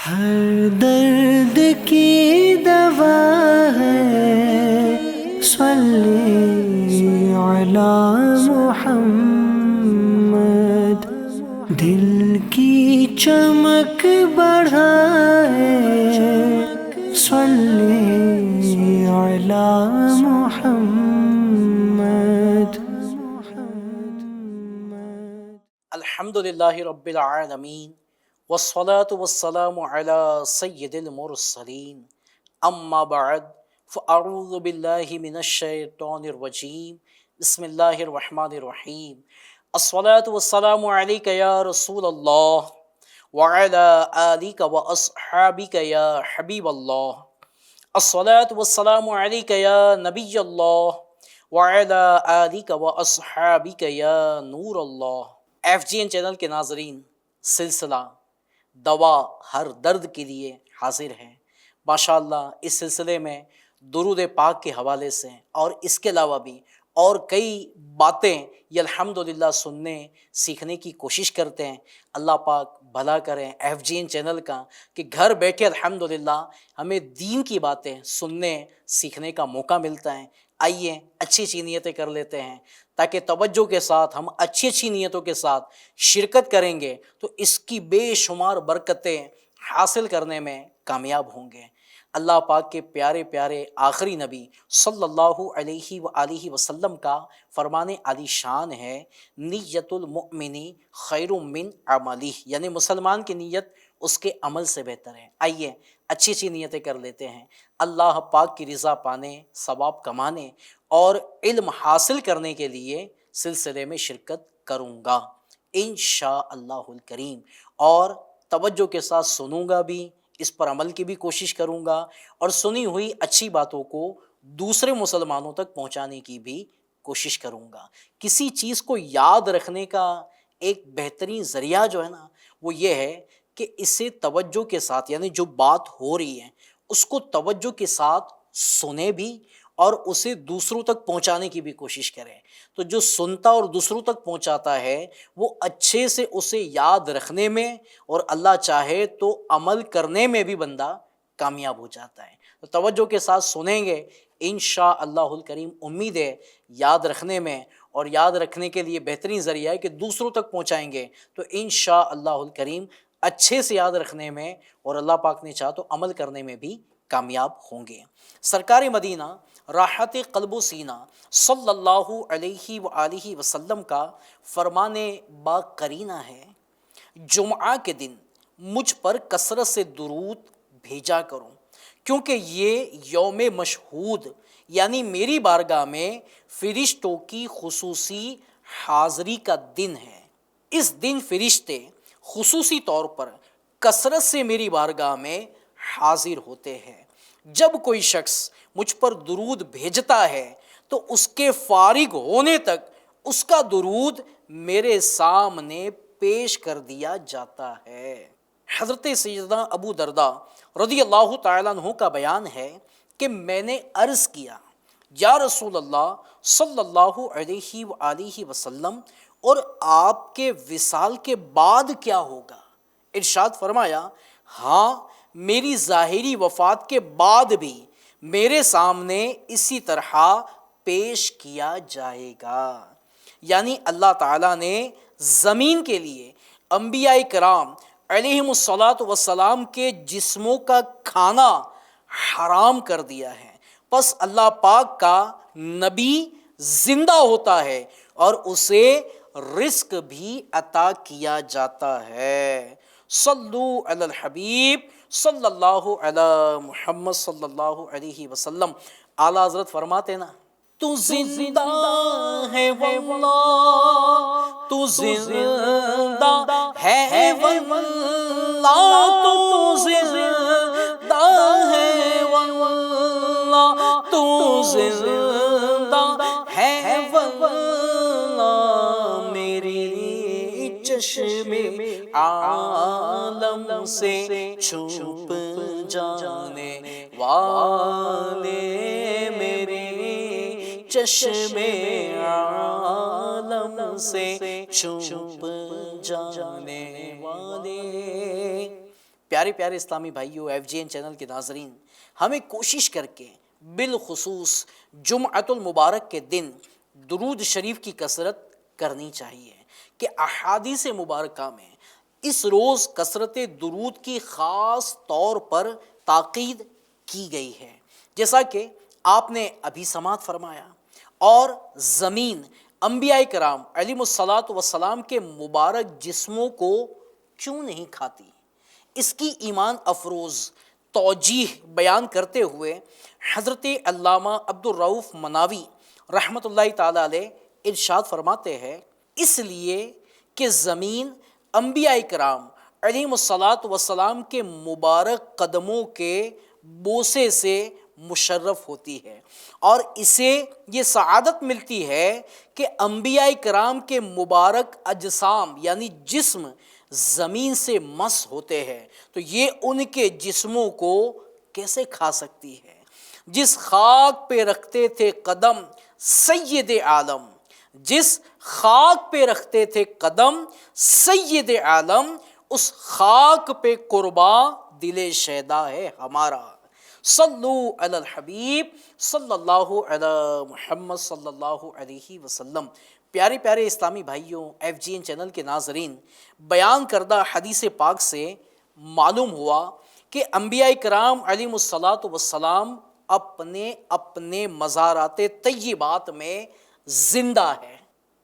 ہر درد کی دوا ہے، صلی علی محمد، دل کی چمک بڑھائے، صلی علی محمد۔ الحمدللہ رب العالمین والصلاة والسلام علی سید المرسلین، اما بعد فاعوذ باللہ من الشیطان الرجیم، بسم اللہ الرحمن الرحیم۔ الصلاة والسلام علیک یا رسول اللہ وعلی آلک واصحابک یا حبیب اللہ۔ الصلاة والسلام علیک یا نبی اللہ وعلی آلک واصحابک یا نور اللہ۔ ایف جی این چینل کے ناظرین، سلسلہ دوا ہر درد کے لیے حاضر ہے۔ ماشاءاللہ اس سلسلے میں درود پاک کے حوالے سے اور اس کے علاوہ بھی اور کئی باتیں یہ الحمدللہ سننے سیکھنے کی کوشش کرتے ہیں۔ اللہ پاک بھلا کریں ایف جی این چینل کا کہ گھر بیٹھے الحمدللہ ہمیں دین کی باتیں سننے سیکھنے کا موقع ملتا ہے۔ آئیے اچھی اچھی نیتیں کر لیتے ہیں تاکہ توجہ کے ساتھ ہم اچھی اچھی نیتوں کے ساتھ شرکت کریں گے تو اس کی بے شمار برکتیں حاصل کرنے میں کامیاب ہوں گے۔ اللہ پاک کے پیارے پیارے آخری نبی صلی اللہ علیہ وآلہ وسلم کا فرمان عالی شان ہے، نیت المؤمن خیر من عملہ، یعنی مسلمان کی نیت اس کے عمل سے بہتر ہے۔ آئیے اچھی اچھی نیتیں کر لیتے ہیں۔ اللہ پاک کی رضا پانے، ثواب کمانے اور علم حاصل کرنے کے لیے سلسلے میں شرکت کروں گا انشاءاللہ الکریم، اور توجہ کے ساتھ سنوں گا بھی، اس پر عمل کی بھی کوشش کروں گا، اور سنی ہوئی اچھی باتوں کو دوسرے مسلمانوں تک پہنچانے کی بھی کوشش کروں گا۔ کسی چیز کو یاد رکھنے کا ایک بہترین ذریعہ جو ہے نا وہ یہ ہے کہ اسے توجہ کے ساتھ، یعنی جو بات ہو رہی ہے اس کو توجہ کے ساتھ سنے بھی اور اسے دوسروں تک پہنچانے کی بھی کوشش کریں۔ تو جو سنتا اور دوسروں تک پہنچاتا ہے وہ اچھے سے اسے یاد رکھنے میں اور اللہ چاہے تو عمل کرنے میں بھی بندہ کامیاب ہو جاتا ہے۔ تو توجہ کے ساتھ سنیں گے انشاءاللہ الکریم، امید ہے یاد رکھنے میں، اور یاد رکھنے کے لیے بہترین ذریعہ ہے کہ دوسروں تک پہنچائیں گے تو انشاءاللہ الکریم اچھے سے یاد رکھنے میں اور اللہ پاک نے چاہا تو عمل کرنے میں بھی کامیاب ہوں گے۔ سرکار مدینہ راحت قلب و سینہ صلی اللہ علیہ وآلہ وسلم کا فرمان با قرینہ ہے، جمعہ کے دن مجھ پر کثرت سے درود بھیجا کرو، کیونکہ یہ یوم مشہود یعنی میری بارگاہ میں فرشتوں کی خصوصی حاضری کا دن ہے۔ اس دن فرشتے خصوصی طور پر کثرت سے میری بارگاہ میں حاضر ہوتے ہیں۔ جب کوئی شخص مجھ پر درود بھیجتا ہے تو اس کے فارغ ہونے تک اس کا درود میرے سامنے پیش کر دیا جاتا ہے۔ حضرت سیدنا ابو درداء رضی اللہ تعالیٰ عنہ کا بیان ہے کہ میں نے عرض کیا، یا رسول اللہ صلی اللہ علیہ وآلہ وسلم، اور آپ کے وصال کے بعد کیا ہوگا؟ ارشاد فرمایا، ہاں میری ظاہری وفات کے بعد بھی میرے سامنے اسی طرح پیش کیا جائے گا۔ یعنی اللہ تعالیٰ نے زمین کے لیے انبیاء کرام علیہم الصلاۃ والسلام کے جسموں کا کھانا حرام کر دیا ہے، پس اللہ پاک کا نبی زندہ ہوتا ہے اور اسے رزق بھی عطا کیا جاتا ہے۔ صلو علی الحبیب صلی اللہ علی محمد صلی اللہ علیہ وسلم۔ اعلیٰ حضرت فرماتے نا، تو زندہ ہے واللہ، تو زندہ ہے واللہ، تو زندہ ہے واللہ، تو زندہ ہے واللہ، میری چشم عالم سے چھپ جانے والے، میرے چشم عالم سے چھپ جانے والے، پیارے پیارے اسلامی بھائیوں، ایف جی این چینل کے ناظرین، ہمیں کوشش کر کے بالخصوص جمعۃ المبارک کے دن درود شریف کی کثرت کرنی چاہیے کہ احادیث مبارکہ میں اس روز کثرت درود کی خاص طور پر تاکید کی گئی ہے، جیسا کہ آپ نے ابھی سماعت فرمایا۔ اور زمین انبیاء کرام علیہ الصلاۃ والسلام کے مبارک جسموں کو کیوں نہیں کھاتی؟ اس کی ایمان افروز توجیہ بیان کرتے ہوئے حضرت علامہ عبدالرؤف مناوی رحمۃ اللہ تعالی علیہ ارشاد فرماتے ہیں، اس لیے کہ زمین انبیاء کرام علیہ الصلاۃ والسلام کے مبارک قدموں کے بوسے سے مشرف ہوتی ہے، اور اسے یہ سعادت ملتی ہے کہ انبیاء کرام کے مبارک اجسام یعنی جسم زمین سے مس ہوتے ہیں، تو یہ ان کے جسموں کو کیسے کھا سکتی ہے؟ جس خاک پہ رکھتے تھے قدم سید عالم، جس خاک پہ رکھتے تھے قدم سید عالم، اس خاک پہ قرباں دل شیدا ہے ہمارا۔ صلو علی الحبیب صلی اللہ علی محمد صلی اللہ علیہ وسلم۔ پیارے پیارے اسلامی بھائیوں، ایف جی این چینل کے ناظرین، بیان کردہ حدیث پاک سے معلوم ہوا کہ انبیاء کرام علیہ الصلاۃ والسلام اپنے اپنے مزارات طیبات میں زندہ ہے۔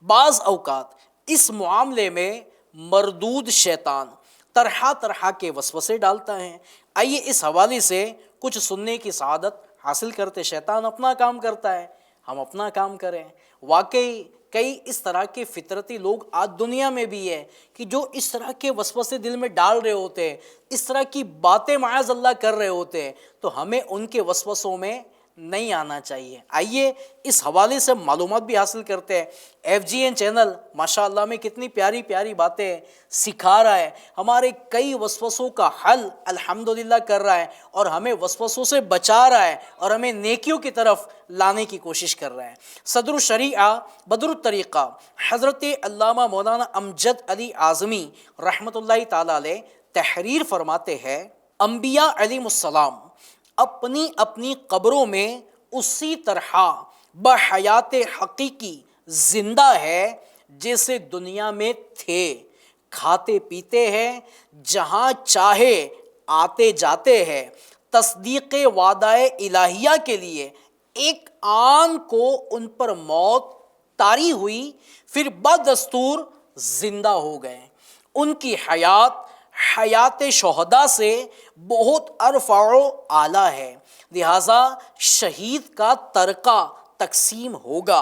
بعض اوقات اس معاملے میں مردود شیطان طرح طرح کے وسوسے ڈالتا ہے۔ آئیے اس حوالے سے کچھ سننے کی سعادت حاصل کرتے۔ شیطان اپنا کام کرتا ہے، ہم اپنا کام کریں۔ واقعی کئی اس طرح کے فطرتی لوگ آج دنیا میں بھی ہے کہ جو اس طرح کے وسوسے دل میں ڈال رہے ہوتے ہیں، اس طرح کی باتیں معاذ اللہ کر رہے ہوتے ہیں، تو ہمیں ان کے وسوسوں میں نہیں آنا چاہیے۔ آئیے اس حوالے سے معلومات بھی حاصل کرتے ہیں۔ ایف جی این چینل ماشاء اللہ میں کتنی پیاری پیاری باتیں سکھا رہا ہے، ہمارے کئی وسوسوں کا حل الحمدللہ کر رہا ہے، اور ہمیں وسوسوں سے بچا رہا ہے، اور ہمیں نیکیوں کی طرف لانے کی کوشش کر رہا ہے۔ صدر الشریعہ بدر الطریقہ حضرت علامہ مولانا امجد علی اعظمی رحمۃ اللہ تعالی علیہ تحریر فرماتے ہیں، انبیاء علیہ السلام اپنی اپنی قبروں میں اسی طرح بحیات حقیقی زندہ ہے جیسے دنیا میں تھے، کھاتے پیتے ہیں، جہاں چاہے آتے جاتے ہیں، تصدیق وعدہ الہیہ کے لیے ایک آن کو ان پر موت طاری ہوئی، پھر بدستور زندہ ہو گئے۔ ان کی حیات حیات شہداء سے بہت ارفع و اعلیٰ ہے، لہذا شہید کا ترکہ تقسیم ہوگا،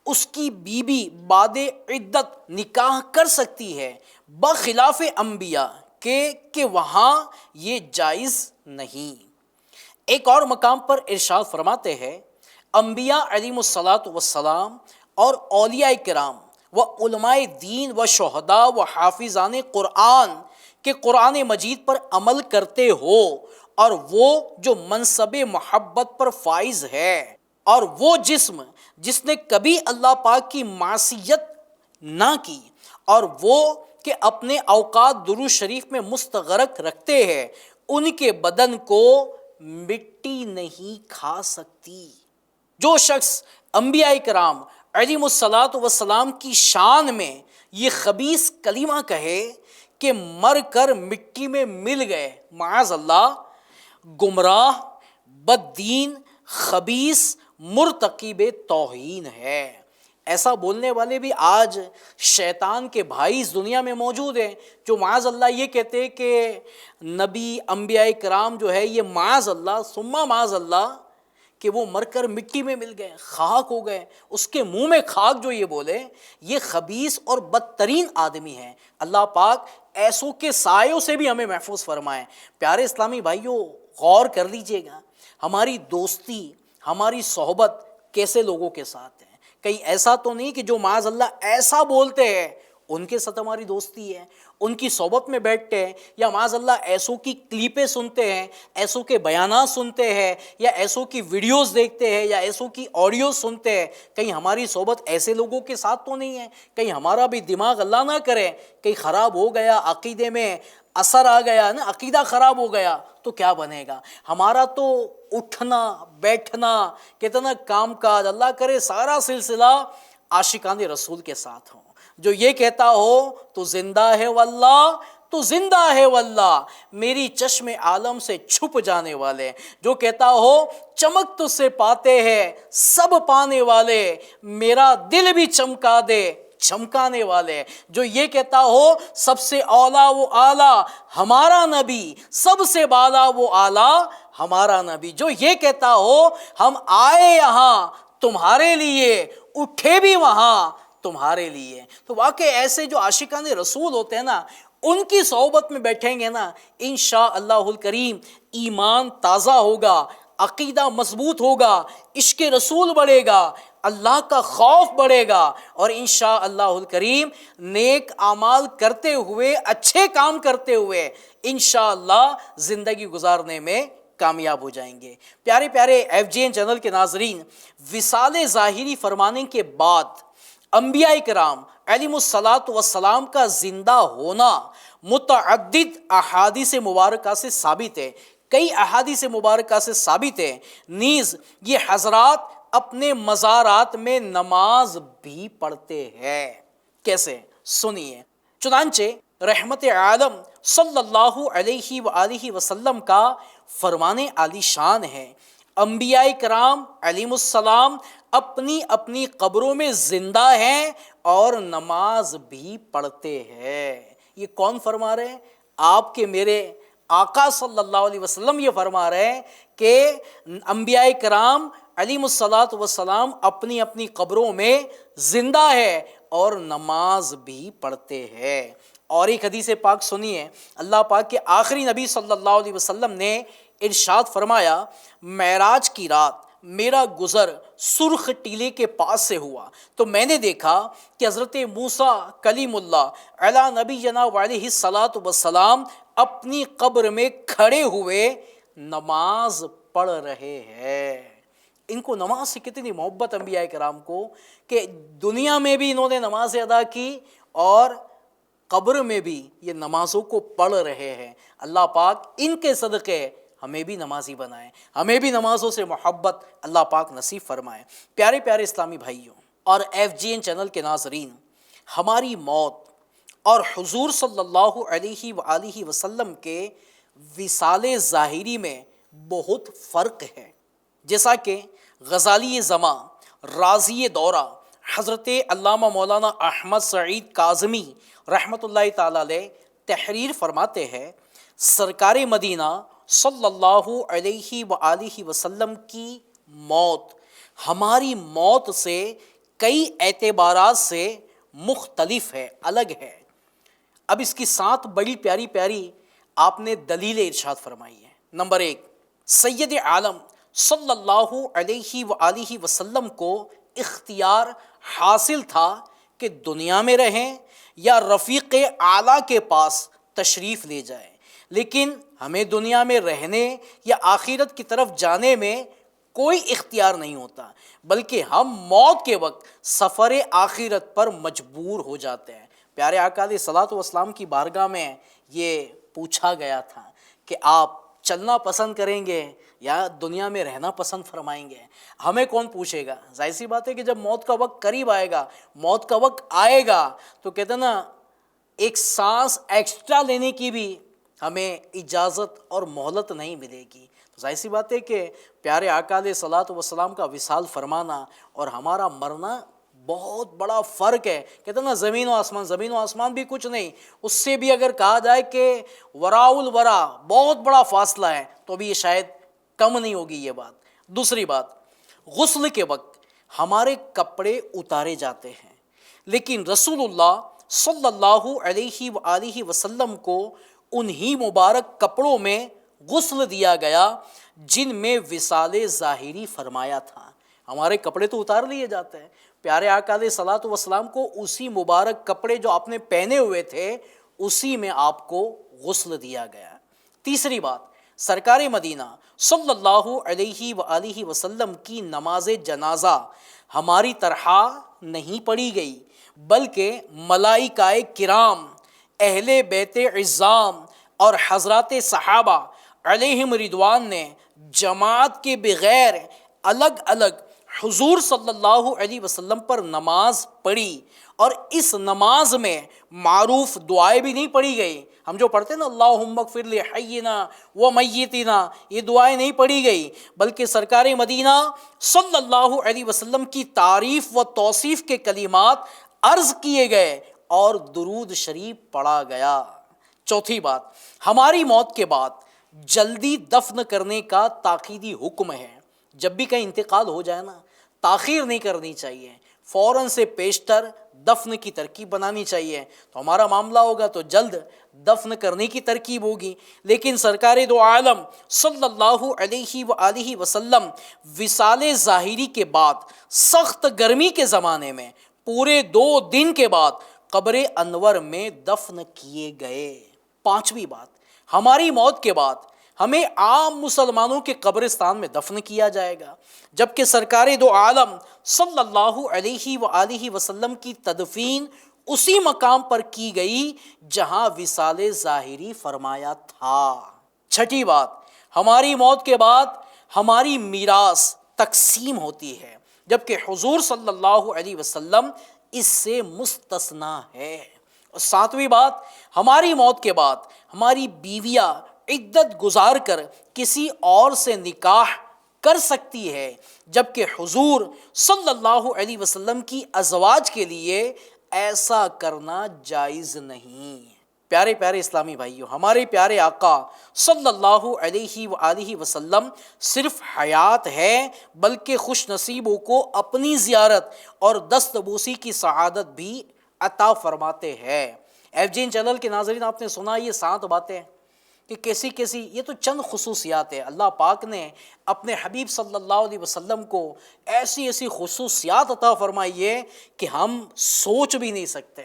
اس کی بیوی بعد عدت نکاح کر سکتی ہے، بخلاف انبیاء کہ وہاں یہ جائز نہیں۔ ایک اور مقام پر ارشاد فرماتے ہیں، انبیاء علیہ الصلاۃ والسلام اور اولیاء کرام و علماء دین و شہداء و حافظان قرآن کہ قرآن مجید پر عمل کرتے ہو، اور وہ جو منصب محبت پر فائز ہے، اور وہ جسم جس نے کبھی اللہ پاک کی معصیت نہ کی، اور وہ کہ اپنے اوقات درود شریف میں مستغرق رکھتے ہیں، ان کے بدن کو مٹی نہیں کھا سکتی۔ جو شخص انبیاء کرام علیہ الصلاۃ والسلام کی شان میں یہ خبیث کلمہ کہے کہ مر کر مٹی میں مل گئے، معاذ اللہ، گمراہ، بددین، خبیث، مرتکب توہین ہے۔ ایسا بولنے والے بھی آج شیطان کے بھائی اس دنیا میں موجود ہیں، جو معاذ اللہ یہ کہتے ہیں کہ نبی انبیاء کرام جو ہے یہ معاذ اللہ ثم معاذ اللہ کہ وہ مر کر مٹی میں مل گئے، خاک ہو گئے، اس کے منہ میں خاک جو یہ بولے، یہ خبیث اور بدترین آدمی ہے۔ اللہ پاک ایسوں کے سایوں سے بھی ہمیں محفوظ فرمائے۔ پیارے اسلامی بھائیوں، غور کر لیجئے گا، ہماری دوستی، ہماری صحبت کیسے لوگوں کے ساتھ ہے؟ کہیں ایسا تو نہیں کہ جو معاذ اللہ ایسا بولتے ہیں ان کے ساتھ ہماری دوستی ہے، ان کی صحبت میں بیٹھتے ہیں، یا معاذ اللہ ایسوں کی کلیپیں سنتے ہیں، ایسوں کے بیانات سنتے ہیں، یا ایسوں کی ویڈیوز دیکھتے ہیں، یا ایسوں کی آڈیوز سنتے ہیں؟ کہیں ہماری صحبت ایسے لوگوں کے ساتھ تو نہیں ہے؟ کہیں ہمارا بھی دماغ اللہ نہ کرے کہیں خراب ہو گیا، عقیدے میں اثر آ گیا نا، عقیدہ خراب ہو گیا تو کیا بنے گا؟ ہمارا تو اٹھنا بیٹھنا کتنا کام کاج، اللہ کرے سارا سلسلہ عاشقان رسول کے ساتھ ہو، جو یہ کہتا ہو تو زندہ ہے واللہ، تو زندہ ہے واللہ، میری چشم عالم سے چھپ جانے والے، جو کہتا ہو چمک تجھ سے پاتے ہیں سب پانے والے، میرا دل بھی چمکا دے چمکانے والے، جو یہ کہتا ہو سب سے اولا وہ اعلیٰ ہمارا نبی، سب سے بالا وہ اعلیٰ ہمارا نبی، جو یہ کہتا ہو ہم آئے یہاں تمہارے لیے اٹھے بھی وہاں تمہارے لیے۔ تو واقعی ایسے جو عاشقان رسول ہوتے ہیں نا، ان کی صحبت میں بیٹھیں گے نا، انشاءاللہ الکریم ایمان تازہ ہوگا، عقیدہ مضبوط ہوگا، عشق رسول بڑھے گا، اللہ کا خوف بڑھے گا، اور انشاءاللہ الکریم نیک اعمال کرتے ہوئے، اچھے کام کرتے ہوئے انشاءاللہ زندگی گزارنے میں کامیاب ہو جائیں گے۔ پیارے پیارے FGN چینل کے ناظرین، وصال ظاہری فرمانے کے بعد انبیاء کرام علیہم الصلاۃ والسلام کا زندہ ہونا متعدد احادیث مبارکہ سے ثابت ہے، کئی احادیث مبارکہ سے ثابت ہے، نیز یہ حضرات اپنے مزارات میں نماز بھی پڑھتے ہیں۔ کیسے؟ سنیے۔ چنانچہ رحمت عالم صلی اللہ علیہ وآلہ وسلم کا فرمان عالی شان ہے، انبیاء کرام علیہم السلام اپنی اپنی قبروں میں زندہ ہیں اور نماز بھی پڑھتے ہیں۔ یہ کون فرما رہے ہیں؟ آپ کے میرے آقا صلی اللہ علیہ وسلم یہ فرما رہے ہیں کہ انبیاء کرام علیہم الصلاۃ والسلام اپنی اپنی قبروں میں زندہ ہے اور نماز بھی پڑھتے ہیں۔ اور ایک حدیث پاک سنیے، اللہ پاک کے آخری نبی صلی اللہ علیہ وسلم نے ارشاد فرمایا، معراج کی رات میرا گزر سرخ ٹیلے کے پاس سے ہوا تو میں نے دیکھا کہ حضرت موسیٰ کلیم اللہ علی نبینا علیہ الصلاۃ والسلام اپنی قبر میں کھڑے ہوئے نماز پڑھ رہے ہیں۔ ان کو نماز سے کتنی محبت انبیاء کرام کو کہ دنیا میں بھی انہوں نے نمازیں ادا کی اور قبر میں بھی یہ نمازوں کو پڑھ رہے ہیں۔ اللہ پاک ان کے صدقے ہمیں بھی نمازی بنائیں، ہمیں بھی نمازوں سے محبت اللہ پاک نصیب فرمائے۔ پیارے پیارے اسلامی بھائیوں اور FGN چینل کے ناظرین، ہماری موت اور حضور صلی اللہ علیہ وآلہ وسلم کے وصال ظاہری میں بہت فرق ہے، جیسا کہ غزالی زماں، رازی دورہ، حضرت علامہ مولانا احمد سعید کاظمی رحمۃ اللہ تعالی علیہ تحریر فرماتے ہیں، سرکار مدینہ صلی اللہ علیہ وآلہ وسلم کی موت ہماری موت سے کئی اعتبارات سے مختلف ہے، الگ ہے۔ اب اس کی 7 بڑی پیاری پیاری آپ نے دلیل ارشاد فرمائی ہے۔ نمبر 1، سید عالم صلی اللہ علیہ وآلہ وسلم کو اختیار حاصل تھا کہ دنیا میں رہیں یا رفیق اعلیٰ کے پاس تشریف لے جائیں، لیکن ہمیں دنیا میں رہنے یا آخرت کی طرف جانے میں کوئی اختیار نہیں ہوتا، بلکہ ہم موت کے وقت سفر آخرت پر مجبور ہو جاتے ہیں۔ پیارے آقا علیہ الصلوۃ والسلام کی بارگاہ میں یہ پوچھا گیا تھا کہ آپ چلنا پسند کریں گے یا دنیا میں رہنا پسند فرمائیں گے؟ ہمیں کون پوچھے گا؟ ظاہر سی بات ہے کہ جب موت کا وقت قریب آئے گا، موت کا وقت آئے گا تو کہتے ہیں نا ایک سانس ایکسٹرا لینے کی بھی ہمیں اجازت اور مہلت نہیں ملے گی۔ تو ظاہر سی بات ہے کہ پیارے آقا علیہ الصلوۃ والسلام کا وصال فرمانا اور ہمارا مرنا بہت بڑا فرق ہے۔ کہتے ہیں نا زمین و آسمان بھی کچھ نہیں، اس سے بھی اگر کہا جائے کہ وراء الورا بہت بڑا فاصلہ ہے تو بھی یہ شاید کم نہیں ہوگی یہ بات۔ دوسری بات، غسل کے وقت ہمارے کپڑے اتارے جاتے ہیں، لیکن رسول اللہ صلی اللہ علیہ وآلہ وسلم کو انہی مبارک کپڑوں میں غسل دیا گیا جن میں وصال ظاہری فرمایا تھا۔ ہمارے کپڑے تو اتار لیے جاتے ہیں، پیارے آقا علیہ الصلوۃ والسلام کو اسی مبارک کپڑے جو آپ نے پہنے ہوئے تھے اسی میں آپ کو غسل دیا گیا۔ تیسری بات، سرکار مدینہ صلی اللہ علیہ وآلہ وسلم کی نماز جنازہ ہماری طرح نہیں پڑھی گئی، بلکہ ملائکہ کرام، اہل بیت عظام، اور حضرات صحابہ علیہم رضوان نے جماعت کے بغیر الگ الگ حضور صلی اللہ علیہ وسلم پر نماز پڑھی، اور اس نماز میں معروف دعائیں بھی نہیں پڑھی گئی. ہم جو پڑھتے ہیں نا اللہم اغفر لحینا و میتنا، یہ دعائیں نہیں پڑھی گئی، بلکہ سرکار مدینہ صلی اللہ علیہ وسلم کی تعریف و توصیف کے کلمات عرض کیے گئے اور درود شریف پڑھا گیا. چوتھی بات، ہماری موت کے بعد جلدی دفن کرنے کا تاکیدی حکم ہے. جب بھی کہیں انتقال ہو جائے نا، تاخیر نہیں کرنی چاہیے، فوراً سے پیشتر دفن کی ترکیب بنانی چاہیے. تو ہمارا معاملہ ہوگا تو جلد دفن کرنے کی ترکیب ہوگی. لیکن سرکار دو عالم صلی اللہ علیہ وآلہ وسلم وصال ظاہری کے بعد سخت گرمی کے زمانے میں پورے 2 دن کے بعد قبر انور میں دفن کیے گئے. پانچویں بات، ہماری موت کے بعد ہمیں عام مسلمانوں کے قبرستان میں دفن کیا جائے گا، جبکہ سرکار دو عالم صلی اللہ علیہ وآلہ وسلم کی تدفین اسی مقام پر کی گئی جہاں وصال ظاہری فرمایا تھا. چھٹی بات، ہماری موت کے بعد ہماری میراث تقسیم ہوتی ہے، جبکہ حضور صلی اللہ علیہ وسلم اس سے مستثنا ہے. اور ساتویں بات، ہماری موت کے بعد ہماری بیویاں عدت گزار کر کسی اور سے نکاح کر سکتی ہے، جبکہ حضور صلی اللہ علیہ وسلم کی ازواج کے لیے ایسا کرنا جائز نہیں. پیارے پیارے اسلامی بھائیوں، ہمارے پیارے آقا صلی اللہ علیہ وآلہ وسلم صرف حیات ہے، بلکہ خوش نصیبوں کو اپنی زیارت اور دست بوسی کی سعادت بھی عطا فرماتے ہیں. ایف جی این چینل کے ناظرین، آپ نے سنا یہ 7 باتیں کہ کیسی کیسی، یہ تو چند خصوصیات ہیں. اللہ پاک نے اپنے حبیب صلی اللہ علیہ وسلم کو ایسی ایسی خصوصیات عطا فرمائی ہے کہ ہم سوچ بھی نہیں سکتے.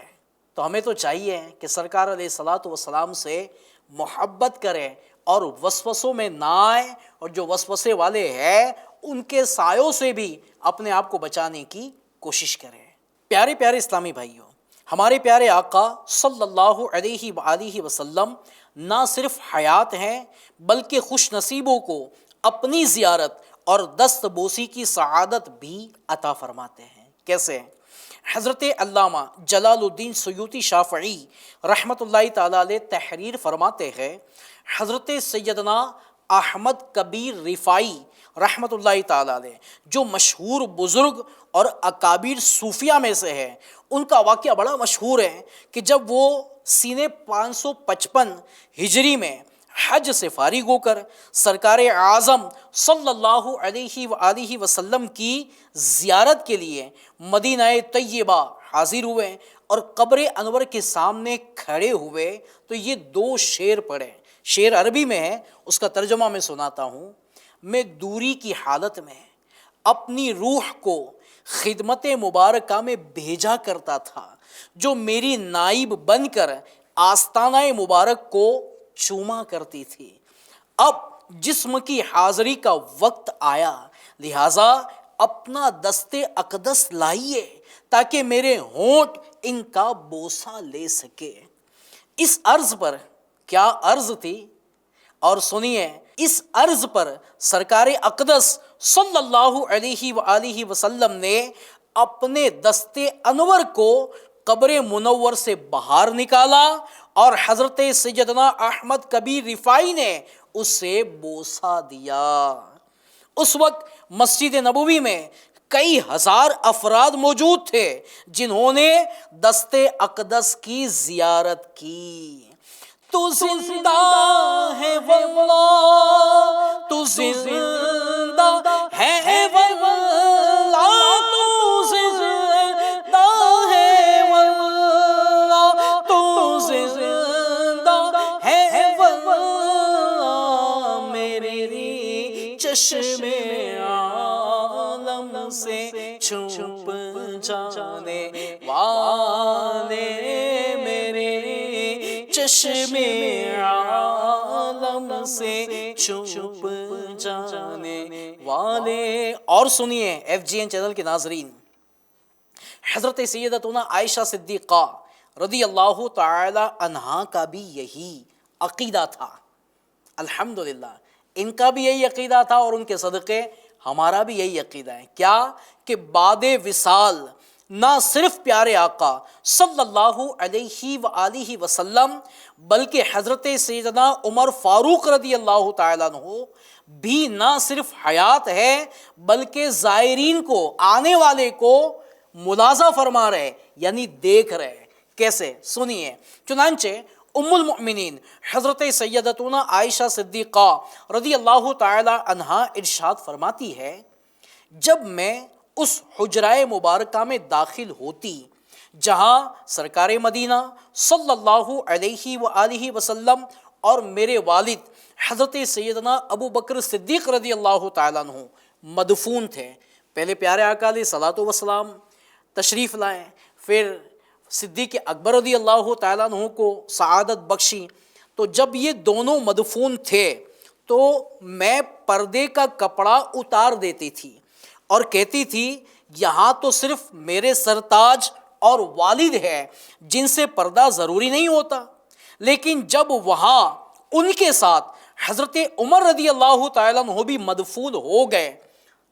تو ہمیں تو چاہیے کہ سرکار علیہ الصلاۃ والسلام سے محبت کریں اور وسوسوں میں نہ آئیں، اور جو وسوسے والے ہیں ان کے سایوں سے بھی اپنے آپ کو بچانے کی کوشش کریں. پیارے پیارے اسلامی بھائیوں، ہمارے پیارے آقا صلی اللہ علیہ وآلہ وسلم نہ صرف حیات ہیں، بلکہ خوش نصیبوں کو اپنی زیارت اور دست بوسی کی سعادت بھی عطا فرماتے ہیں. کیسے؟ حضرت علامہ جلال الدین سیوطی شافعی رحمۃ اللہ تعالیٰ علیہ تحریر فرماتے ہیں، حضرت سیدنا احمد کبیر رفاعی رحمۃ اللہ تعالیٰ علیہ جو مشہور بزرگ اور اکابر صوفیہ میں سے ہے، ان کا واقعہ بڑا مشہور ہے کہ جب وہ سینہ 555 ہجری میں حج سے فارغ ہو کر سرکار اعظم صلی اللہ علیہ وآلہ وسلم کی زیارت کے لیے مدینہ طیبہ حاضر ہوئے اور قبر انور کے سامنے کھڑے ہوئے تو یہ 2 شعر پڑھے. شعر عربی میں ہے، اس کا ترجمہ میں سناتا ہوں. میں دوری کی حالت میں اپنی روح کو خدمت مبارکہ میں بھیجا کرتا تھا، جو میری نائب بن کر آستانہ مبارک کو چوما کرتی تھی. اب جسم کی حاضری کا وقت آیا، لہٰذا اپنا دست اقدس لائیے تاکہ میرے ہونٹ ان کا بوسہ لے سکے. اس عرض پر، کیا عرض تھی، اور سنیے، اس عرض پر سرکار اقدس صلی اللہ علیہ وآلہ وسلم نے اپنے دست انور کو قبر منور سے باہر نکالا اور حضرت سیدنا احمد کبیر رفاعی نے اسے بوسہ دیا. اس وقت مسجد نبوی میں کئی ہزار افراد موجود تھے جنہوں نے دست اقدس کی زیارت کی. تو زندہ ہے واللہ، تو زندہ ہے واللہ، تو زندہ ہے واللہ، تو زندہ ہے واللہ، میرے چشم عالم سے چھپ جانے والے، میرے چشم عالم سے چھپ جانے والے. اور سنیے ایف جی این چینل کے ناظرین، حضرت سیدتنا عائشہ صدیقہ رضی اللہ تعالی عنہا کا بھی یہی عقیدہ تھا۔ الحمدللہ ان کا بھی یہی عقیدہ تھا اور ان کے صدقے ہمارا بھی یہی عقیدہ ہے، کیا کہ بعد وصال نہ صرف پیارے آقا صلی اللہ علیہ وآلہ وسلم بلکہ حضرت سیدنا عمر فاروق رضی اللہ تعالیٰ عنہ بھی نہ صرف حیات ہے بلکہ زائرین کو، آنے والے کو ملاحظہ فرما رہے، یعنی دیکھ رہے۔ کیسے؟ سنیے، چنانچہ ام المؤمنین حضرت سیدتنا عائشہ صدیقہ رضی اللہ تعالی عنہا ارشاد فرماتی ہے، جب میں اس حجرہ مبارکہ میں داخل ہوتی جہاں سرکار مدینہ صلی اللہ علیہ وآلہ وسلم اور میرے والد حضرت سیدنا ابو بکر صدیق رضی اللہ تعالیٰ عنہ مدفون تھے۔ پہلے پیارے آقا علیہ الصلوۃ والسلام تشریف لائے، پھر صدیق اکبر رضی اللہ تعالیٰ عنہ کو سعادت بخشی۔ تو جب یہ دونوں مدفون تھے تو میں پردے کا کپڑا اتار دیتی تھی اور کہتی تھی یہاں تو صرف میرے سرتاج اور والد ہے جن سے پردہ ضروری نہیں ہوتا، لیکن جب وہاں ان کے ساتھ حضرت عمر رضی اللہ تعالیٰ عنہ بھی مدفون ہو گئے،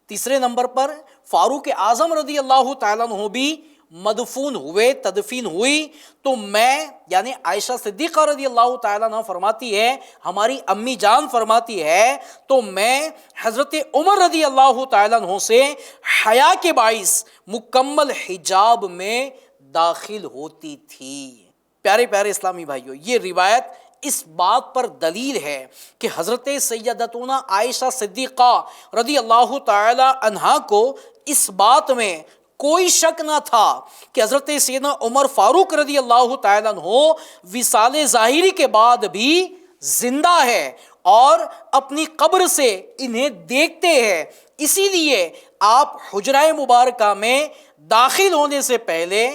تیسرے نمبر پر فاروق اعظم رضی اللہ تعالیٰ عنہ بھی مدفون ہوئے، تدفین ہوئی، تو میں یعنی عائشہ صدیقہ رضی اللہ تعالیٰ عنہ فرماتی ہے، ہماری امی جان فرماتی ہے، تو میں حضرت عمر رضی اللہ تعالیٰ عنہ سے حیا کے باعث مکمل حجاب میں داخل ہوتی تھی۔ پیارے پیارے اسلامی بھائیوں، یہ روایت اس بات پر دلیل ہے کہ حضرت سیدتنا عائشہ صدیقہ رضی اللہ تعالی عنہا کو اس بات میں کوئی شک نہ تھا کہ حضرت سیدنا عمر فاروق رضی اللہ تعالیٰ عنہ وصال ظاہری کے بعد بھی زندہ ہے اور اپنی قبر سے انہیں دیکھتے ہیں، اسی لیے آپ حجرہ مبارکہ میں داخل ہونے سے پہلے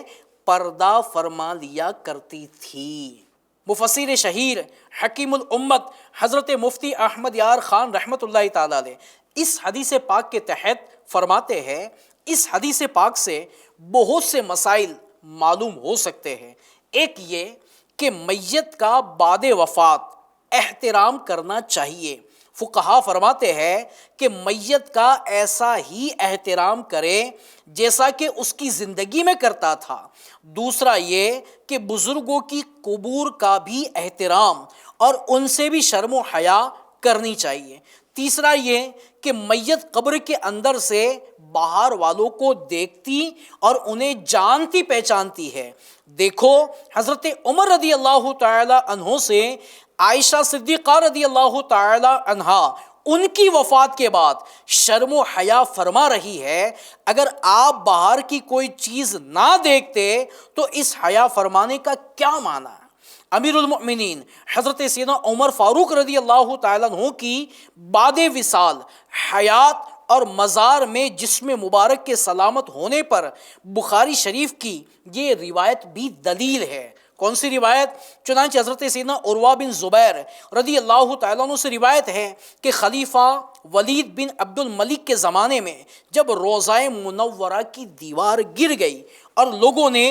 پردہ فرما لیا کرتی تھی۔ مفسر شہیر حکیم الامت حضرت مفتی احمد یار خان رحمۃ اللہ تعالی علیہ اس حدیث پاک کے تحت فرماتے ہیں، اس حدیث پاک سے بہت سے مسائل معلوم ہو سکتے ہیں۔ ایک یہ کہ میت کا بعد وفات احترام کرنا چاہیے، فقہا فرماتے ہیں کہ میت کا ایسا ہی احترام کرے جیسا کہ اس کی زندگی میں کرتا تھا۔ دوسرا یہ کہ بزرگوں کی قبور کا بھی احترام اور ان سے بھی شرم و حیا کرنی چاہیے۔ تیسرا یہ کہ میت قبر کے اندر سے باہر والوں کو دیکھتی اور انہیں جانتی پہچانتی ہے۔ دیکھو حضرت عمر رضی اللہ تعالی عنہ سے عائشہ صدیقہ رضی اللہ تعالی عنہا ان کی وفات کے بعد شرم و حیا فرما رہی ہے، اگر آپ باہر کی کوئی چیز نہ دیکھتے تو اس حیا فرمانے کا کیا معنی ہے؟ امیر المؤمنین حضرت سیدنا عمر فاروق رضی اللہ تعالیٰ عنہ کی بعد وصال حیات اور مزار میں جسم مبارک کے سلامت ہونے پر بخاری شریف کی یہ روایت بھی دلیل ہے۔ کون سی روایت؟ چنانچہ حضرت سیدنا عروہ بن زبیر رضی اللہ تعالیٰ عنہ سے روایت ہے کہ خلیفہ ولید بن عبد الملک کے زمانے میں جب روضہ منورہ کی دیوار گر گئی اور لوگوں نے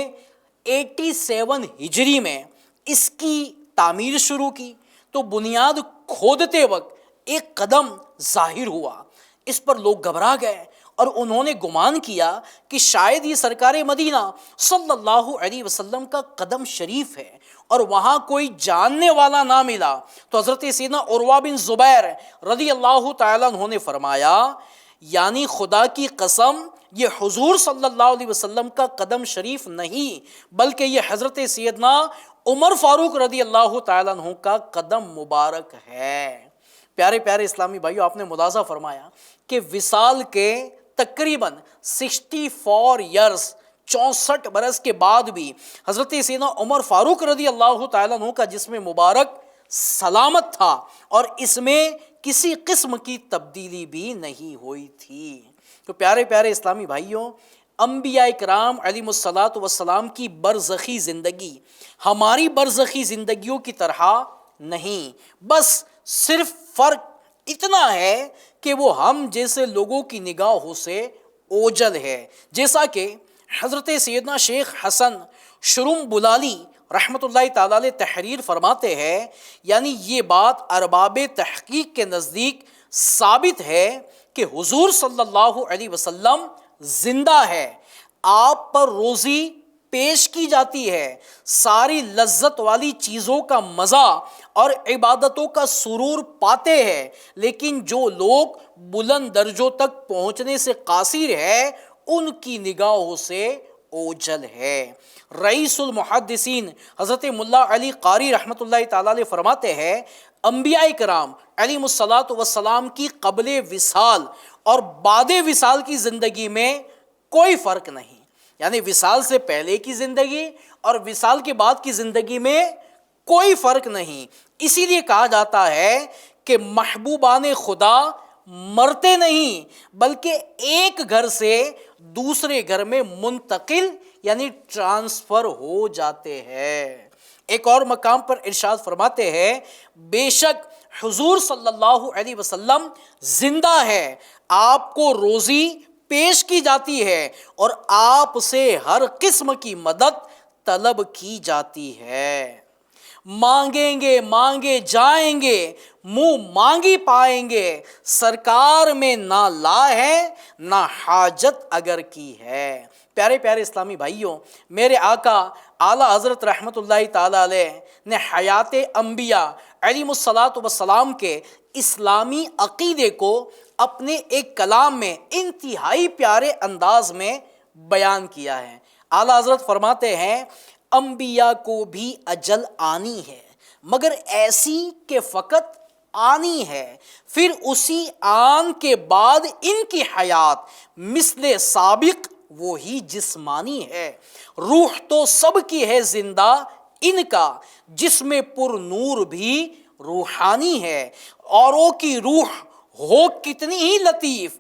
87 ہجری میں اس کی تعمیر شروع کی تو بنیاد کھودتے وقت ایک قدم ظاہر ہوا، اس پر لوگ گھبرا گئے اور انہوں نے گمان کیا کہ شاید یہ سرکار مدینہ صلی اللہ علیہ وسلم کا قدم شریف ہے اور وہاں کوئی جاننے والا نہ ملا، تو حضرت سیدنا عروہ بن زبیر رضی اللہ تعالیٰ عنہ نے فرمایا یعنی خدا کی قسم یہ حضور صلی اللہ علیہ وسلم کا قدم شریف نہیں بلکہ یہ حضرت سیدنا عمر فاروق رضی اللہ تعالیٰ عنہ کا قدم مبارک ہے۔ پیارے پیارے اسلامی بھائیو، آپ نے ملاحظہ فرمایا کہ وصال کے تقریباً 64 ایئرز 64 برس کے بعد بھی حضرت سیدنا عمر فاروق رضی اللہ تعالیٰ عنہ کا جسم مبارک سلامت تھا اور اس میں کسی قسم کی تبدیلی بھی نہیں ہوئی تھی۔ تو پیارے پیارے اسلامی بھائیوں، انبیاء کرام علیہم الصلاۃ والسلام کی برزخی زندگی ہماری برزخی زندگیوں کی طرح نہیں، بس صرف فرق اتنا ہے کہ وہ ہم جیسے لوگوں کی نگاہوں سے اوجل ہے، جیسا کہ حضرت سیدنا شیخ حسن شرم بلالی رحمۃ اللہ تعالیٰ علیہ تحریر فرماتے ہیں، یعنی یہ بات ارباب تحقیق کے نزدیک ثابت ہے کہ حضور صلی اللہ علیہ وسلم زندہ ہے، آپ پر روزی پیش کی جاتی ہے، ساری لذت والی چیزوں کا مزہ اور عبادتوں کا سرور پاتے ہیں، لیکن جو لوگ بلند درجوں تک پہنچنے سے قاصر ہے ان کی نگاہوں سے اوجھل ہے۔ رئیس المحدثین حضرت ملا علی قاری رحمۃ اللہ تعالیٰ علیہ فرماتے ہیں، انبیاء کرام علیہ الصلاۃ والسلام کی قبل وصال اور بعد وصال کی زندگی میں کوئی فرق نہیں، یعنی وصال سے پہلے کی زندگی اور وصال کے بعد کی زندگی میں کوئی فرق نہیں۔ اسی لیے کہا جاتا ہے کہ محبوبان خدا مرتے نہیں بلکہ ایک گھر سے دوسرے گھر میں منتقل یعنی ٹرانسفر ہو جاتے ہیں۔ ایک اور مقام پر ارشاد فرماتے ہیں، بے شک حضور صلی اللہ علیہ وسلم زندہ ہے، آپ کو روزی پیش کی جاتی ہے اور آپ سے ہر قسم کی مدد طلب کی جاتی ہے۔ مانگیں گے مانگے جائیں گے، منہ مانگی پائیں گے، سرکار میں نہ لا ہے نہ حاجت اگر کی ہے۔ پیارے پیارے اسلامی بھائیوں، میرے آقا اعلیٰ حضرت رحمۃ اللہ تعالیٰ علیہ نے حیات انبیاء علیہ الصلاۃ والسلام کے اسلامی عقیدے کو اپنے ایک کلام میں انتہائی پیارے انداز میں بیان کیا ہے۔ اعلیٰ حضرت فرماتے ہیں، انبیاء کو بھی اجل آنی ہے مگر ایسی کہ فقط آنی ہے، پھر اسی آن کے بعد ان کی حیات مثل سابق وہی جسمانی ہے، روح تو سب کی ہے زندہ ان کا، جسم پر نور بھی روحانی ہے، اوروں کی روح ہو کتنی ہی لطیف،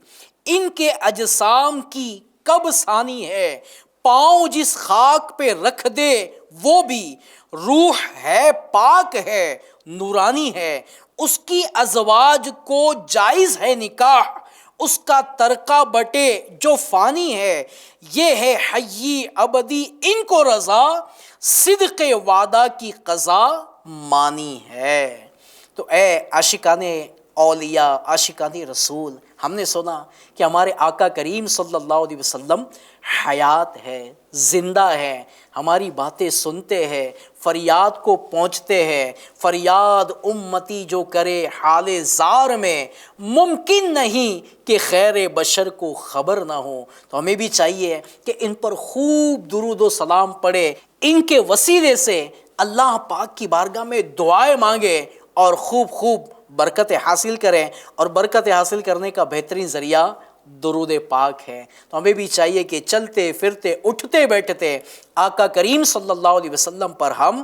ان کے اجسام کی کب ثانی ہے، پاؤں جس خاک پہ رکھ دے وہ بھی روح ہے، پاک ہے، نورانی ہے، اس کی ازواج کو جائز ہے نکاح، اس کا ترکہ بٹے جو فانی ہے، یہ ہے حی ابدی ان کو رضا، صدق وعدہ کی قضا مانی ہے۔ تو اے عاشقان اولیاء، عاشقان رسول، ہم نے سنا کہ ہمارے آقا کریم صلی اللہ علیہ وسلم حیات ہے، زندہ ہے، ہماری باتیں سنتے ہیں، فریاد کو پہنچتے ہیں، فریاد امتی جو کرے حال زار میں، ممکن نہیں کہ خیر بشر کو خبر نہ ہو۔ تو ہمیں بھی چاہیے کہ ان پر خوب درود و سلام پڑھے، ان کے وسیلے سے اللہ پاک کی بارگاہ میں دعائیں مانگے اور خوب برکتیں حاصل کریں، اور برکتیں حاصل کرنے کا بہترین ذریعہ درود پاک ہے۔ تو ہمیں بھی چاہیے کہ چلتے پھرتے اٹھتے بیٹھتے آقا کریم صلی اللہ علیہ وسلم پر ہم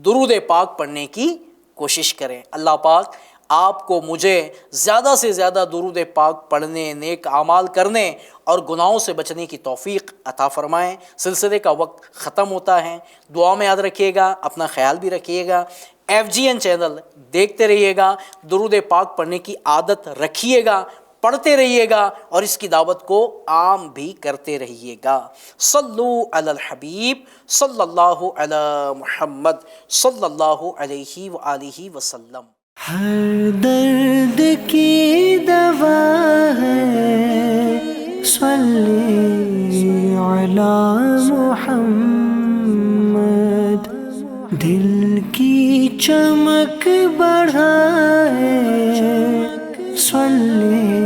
درود پاک پڑھنے کی کوشش کریں۔ اللہ پاک آپ کو مجھے زیادہ سے زیادہ درود پاک پڑھنے، نیک اعمال کرنے اور گناہوں سے بچنے کی توفیق عطا فرمائیں۔ سلسلے کا وقت ختم ہوتا ہے، دعا میں یاد رکھیے گا، اپنا خیال بھی رکھیے گا، FGN چینل دیکھتے رہیے گا، درود پاک پڑھنے کی عادت رکھیے گا، پڑھتے رہیے گا اور اس کی دعوت کو عام بھی کرتے رہیے گا۔ صلو علی الحبیب صلی اللہ علی محمد صلی اللہ علیہ وآلہ وسلم۔ ہر درد کی دوا ہے، صلی علی محمد، دل کی چمک بڑھائے، صلی